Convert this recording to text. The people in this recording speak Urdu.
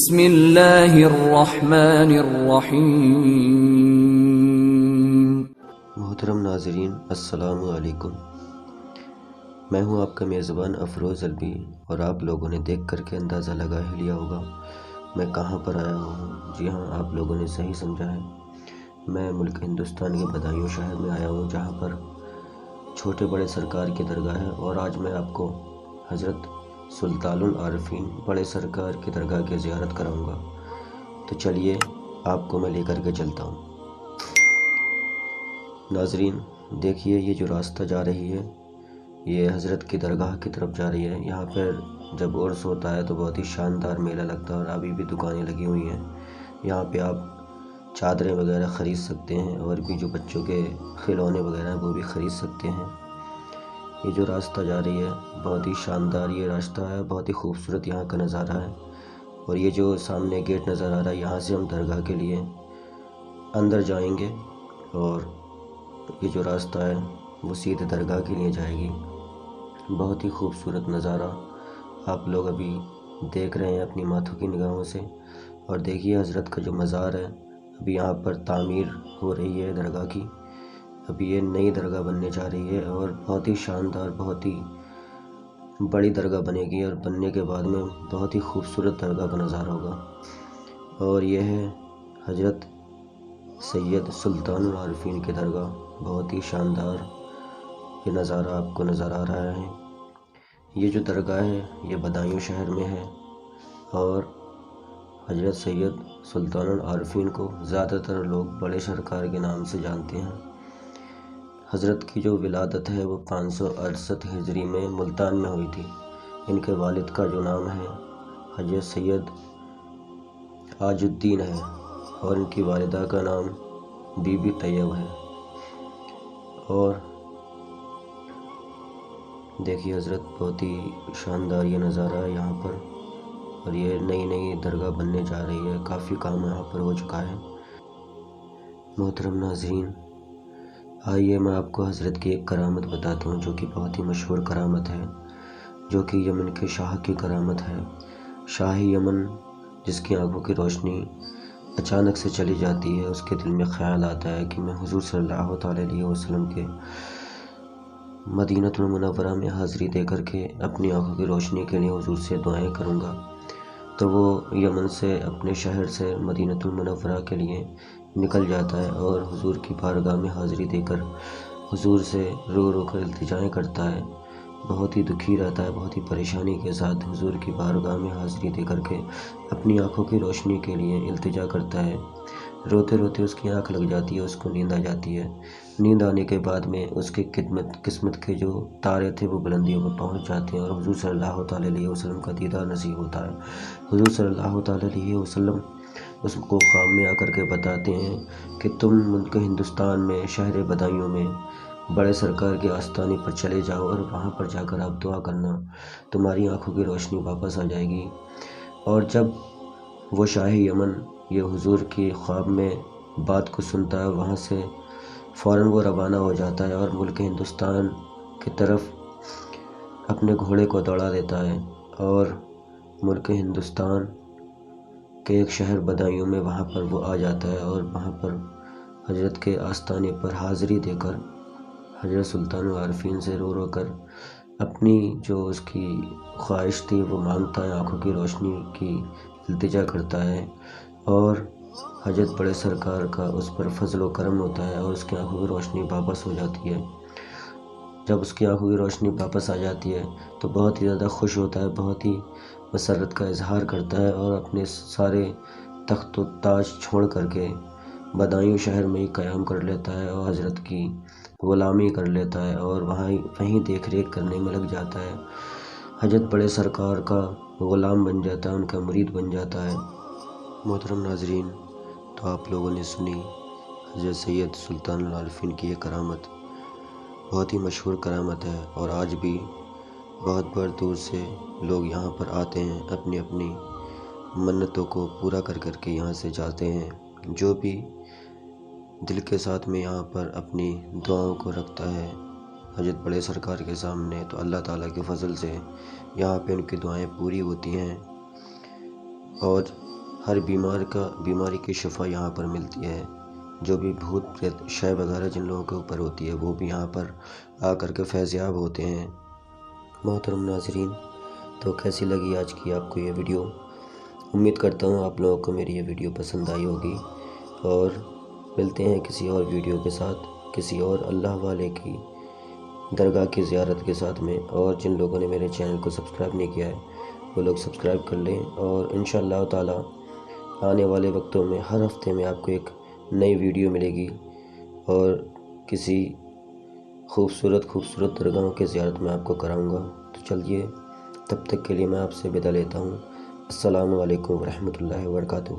بسم اللہ الرحمن الرحیم۔ محترم ناظرین، السلام علیکم۔ میں ہوں آپ کا میزبان افروز الوی، اور آپ لوگوں نے دیکھ کر کے اندازہ لگا ہی لیا ہوگا میں کہاں پر آیا ہوں۔ جی ہاں، آپ لوگوں نے صحیح سمجھا ہے، میں ملک ہندوستان کے بدایوں شہر میں آیا ہوں، جہاں پر چھوٹے بڑے سرکار کی درگاہ ہے، اور آج میں آپ کو حضرت سلطان العارفین بڑے سرکار کی درگاہ کی زیارت کراؤں گا۔ تو چلیے آپ کو میں لے کر کے چلتا ہوں۔ ناظرین دیکھیے، یہ جو راستہ جا رہی ہے یہ حضرت کی درگاہ کی طرف جا رہی ہے۔ یہاں پر جب عرس ہوتا ہے تو بہت ہی شاندار میلہ لگتا ہے، اور ابھی بھی دکانیں لگی ہوئی ہیں۔ یہاں پہ آپ چادریں وغیرہ خرید سکتے ہیں، اور بھی جو بچوں کے کھلونے وغیرہ ہیں وہ بھی خرید سکتے ہیں۔ یہ جو راستہ جا رہی ہے بہت ہی شاندار یہ راستہ ہے، بہت ہی خوبصورت یہاں کا نظارہ ہے۔ اور یہ جو سامنے گیٹ نظر آ رہا ہے، یہاں سے ہم درگاہ کے لیے اندر جائیں گے، اور یہ جو راستہ ہے وہ سیدھے درگاہ کے لیے جائے گی۔ بہت ہی خوبصورت نظارہ آپ لوگ ابھی دیکھ رہے ہیں اپنی ماتھوں کی نگاہوں سے۔ اور دیکھیے حضرت کا جو مزار ہے، ابھی یہاں پر تعمیر ہو رہی ہے درگاہ کی، ابھی یہ نئی درگاہ بننے جا رہی ہے، اور بہت ہی شاندار بہت ہی بڑی درگاہ بنے گی، اور بننے کے بعد میں بہت ہی خوبصورت درگاہ کا نظارہ ہوگا۔ اور یہ ہے حضرت سید سلطان العارفین کی درگاہ، بہت ہی شاندار یہ نظارہ آپ کو نظر آ رہا ہے۔ یہ جو درگاہ ہے یہ بدایوں شہر میں ہے، اور حضرت سید سلطان العارفین کو زیادہ تر لوگ بڑے سرکار کے نام سے جانتے ہیں۔ حضرت کی جو ولادت ہے وہ 568 ہجری میں ملتان میں ہوئی تھی۔ ان کے والد کا جو نام ہے حضرت سید عاج الدین ہے، اور ان کی والدہ کا نام بی بی طیب ہے۔ اور دیکھیے حضرت بہت ہی شاندار یہ نظارہ ہے یہاں پر، اور یہ نئی نئی درگاہ بننے جا رہی ہے، کافی کام یہاں پر ہو چکا ہے۔ محترم ناظرین، آئیے میں آپ کو حضرت کی ایک کرامت بتاتا ہوں، جو کہ بہت ہی مشہور کرامت ہے، جو کہ یمن کے شاہ کی کرامت ہے۔ شاہ یمن جس کی آنکھوں کی روشنی اچانک سے چلی جاتی ہے، اس کے دل میں خیال آتا ہے کہ میں حضور صلی اللہ تعالیٰ علیہ وسلم کے مدینہ المنورہ میں حاضری دے کر کے اپنی آنکھوں کی روشنی کے لیے حضور سے دعائیں کروں گا، تو وہ یمن سے اپنے شہر سے مدینہ المنورہ کے لیے نکل جاتا ہے، اور حضور کی بارگاہ میں حاضری دے کر حضور سے رو رو کر التجائیں کرتا ہے۔ بہت ہی دکھی رہتا ہے، بہت ہی پریشانی کے ساتھ حضور کی بارگاہ میں حاضری دے کر کے اپنی آنکھوں کی روشنی کے لیے التجا کرتا ہے۔ روتے روتے اس کی آنکھ لگ جاتی ہے، اس کو نیند آ جاتی ہے۔ نیند آنے کے بعد میں اس کے قسمت کے جو تارے تھے وہ بلندیوں پر پہنچ جاتے ہیں، اور حضور صلی اللہ تعالیٰ علیہ وسلم کا دیدار نصیب ہوتا ہے۔ حضور صلی اللہ تعالیٰ علیہ وسلم اس کو خواب میں آ کر کے بتاتے ہیں کہ تم ملک ہندوستان میں شہر بدایوں میں بڑے سرکار کے آستانے پر چلے جاؤ، اور وہاں پر جا کر آپ دعا کرنا، تمہاری آنکھوں کی روشنی واپس آ جائے گی۔ اور جب وہ شاہ یمن یہ حضور کی خواب میں بات کو سنتا ہے، وہاں سے فوراً وہ روانہ ہو جاتا ہے، اور ملک ہندوستان کی طرف اپنے گھوڑے کو دوڑا دیتا ہے، اور ملک ہندوستان کے ایک شہر بدایوں میں وہاں پر وہ آ جاتا ہے، اور وہاں پر حضرت کے آستانے پر حاضری دے کر حضرت سلطان العارفین سے رو رو کر اپنی جو اس کی خواہش تھی وہ مانگتا ہے، آنکھوں کی روشنی کی التجا کرتا ہے، اور حضرت بڑے سرکار کا اس پر فضل و کرم ہوتا ہے، اور اس کی آنکھوں کی روشنی واپس ہو جاتی ہے۔ جب اس کی آنکھوں کی روشنی واپس آ جاتی ہے تو بہت ہی زیادہ خوش ہوتا ہے، بہت ہی مسرت کا اظہار کرتا ہے، اور اپنے سارے تخت و تاج چھوڑ کر کے بدایوں شہر میں ہی قیام کر لیتا ہے، اور حضرت کی غلامی کر لیتا ہے، اور وہیں دیکھ ریکھ کرنے میں لگ جاتا ہے۔ حضرت بڑے سرکار کا غلام بن جاتا ہے، ان کا مرید بن جاتا ہے۔ محترم ناظرین، تو آپ لوگوں نے سنی حضرت سید سلطان العارفین کی یہ کرامت، بہت ہی مشہور کرامت ہے، اور آج بھی بہت دور سے لوگ یہاں پر آتے ہیں، اپنی اپنی منتوں کو پورا کر کر کے یہاں سے جاتے ہیں۔ جو بھی دل کے ساتھ میں یہاں پر اپنی دعاؤں کو رکھتا ہے حضرت بڑے سرکار کے سامنے، تو اللہ تعالیٰ کے فضل سے یہاں پہ ان کی دعائیں پوری ہوتی ہیں۔ اور ہر بیماری کی شفا یہاں پر ملتی ہے۔ جو بھی بھوت پریت شے وغیرہ جن لوگوں کے اوپر ہوتی ہے وہ بھی یہاں پر آ کر کے فیض یاب ہوتے ہیں۔ محترم ناظرین، تو کیسی لگی آج کی آپ کو یہ ویڈیو؟ امید کرتا ہوں آپ لوگوں کو میری یہ ویڈیو پسند آئی ہوگی، اور ملتے ہیں کسی اور ویڈیو کے ساتھ، کسی اور اللہ والے کی درگاہ کی زیارت کے ساتھ میں۔ اور جن لوگوں نے میرے چینل کو سبسکرائب نہیں کیا ہے وہ لوگ سبسکرائب کر لیں، اور انشاءاللہ تعالی آنے والے وقتوں میں ہر ہفتے میں آپ کو ایک نئی ویڈیو ملے گی، اور کسی خوبصورت درگاہوں کی زیارت میں آپ کو کراؤں گا۔ تو چلیے، تب تک کے لیے میں آپ سے بدہ لیتا ہوں۔ السلام علیکم ورحمۃ اللہ وبرکاتہ۔